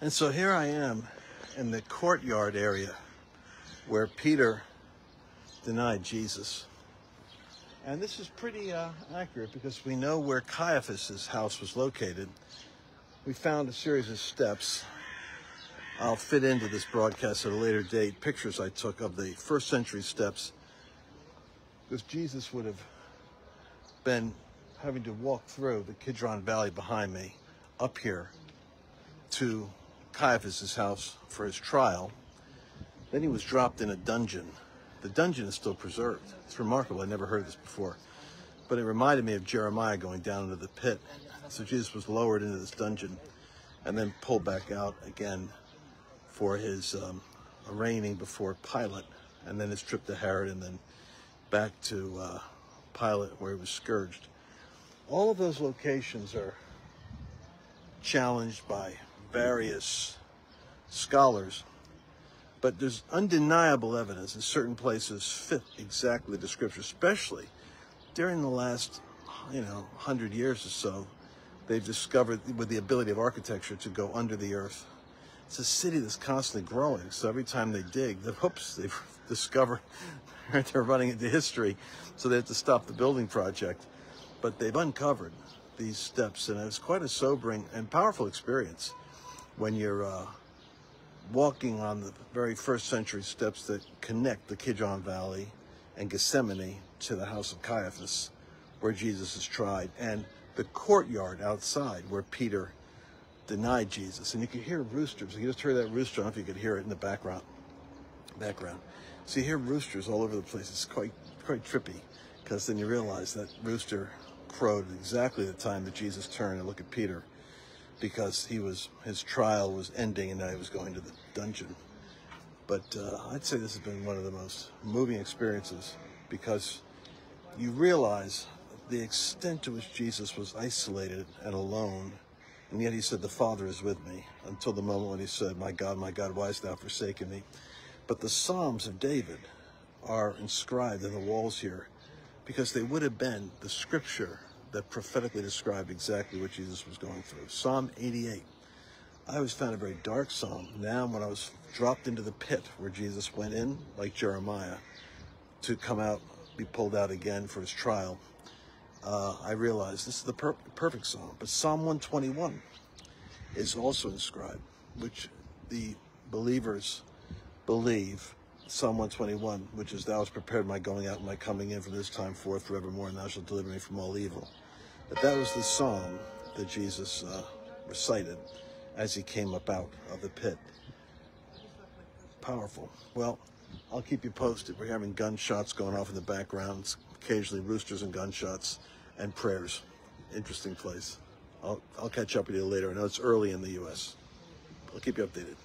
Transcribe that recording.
And so here I am in the courtyard area where Peter denied Jesus. And this is pretty accurate because we know where Caiaphas' house was located. We found a series of steps. I'll fit into this broadcast at a later date pictures I took of the first century steps, because Jesus would have been having to walk through the Kidron Valley behind me up here to Caiaphas' house for his trial. Then he was dropped in a dungeon. The dungeon is still preserved. It's remarkable. I never heard this before. But it reminded me of Jeremiah going down into the pit. So Jesus was lowered into this dungeon and then pulled back out again for his arraigning before Pilate, and then his trip to Herod, and then back to Pilate where he was scourged. All of those locations are challenged by various scholars, but there's undeniable evidence that certain places fit exactly the scripture, especially during the last 100 years or so. They've discovered, with the ability of architecture, to go under the earth. It's a city that's constantly growing, so every time they dig, they've discovered they're running into history, so they have to stop the building project. But they've uncovered these steps, and it's quite a sobering and powerful experience when you're walking on the very first century steps that connect the Kidron Valley and Gethsemane to the house of Caiaphas, where Jesus is tried, and the courtyard outside where Peter denied Jesus. And you could hear roosters. You just heard that rooster. I don't know if you could hear it in the background. So you hear roosters all over the place. It's quite trippy, because then you realize that rooster crowed at exactly the time that Jesus turned to look at Peter, because his trial was ending and now he was going to the dungeon. But I'd say this has been one of the most moving experiences, because you realize the extent to which Jesus was isolated and alone, and yet he said, "The Father is with me," until the moment when he said, my God, why hast thou forsaken me?" But the Psalms of David are inscribed in the walls here, because they would have been the scripture that prophetically described exactly what Jesus was going through. Psalm 88. I always found a very dark psalm. Now, when I was dropped into the pit where Jesus went in, like Jeremiah, to come out, be pulled out again for his trial, I realized this is the perfect psalm. But Psalm 121 is also inscribed, which the believers believe. Psalm 121, which is, "Thou hast prepared my going out and my coming in from this time forth forevermore, and thou shalt deliver me from all evil." But that was the psalm that Jesus recited as he came up out of the pit. Powerful. Well, I'll keep you posted. We're having gunshots going off in the background, occasionally roosters and gunshots and prayers. Interesting place. I'll catch up with you later. I know it's early in the U.S. I'll keep you updated.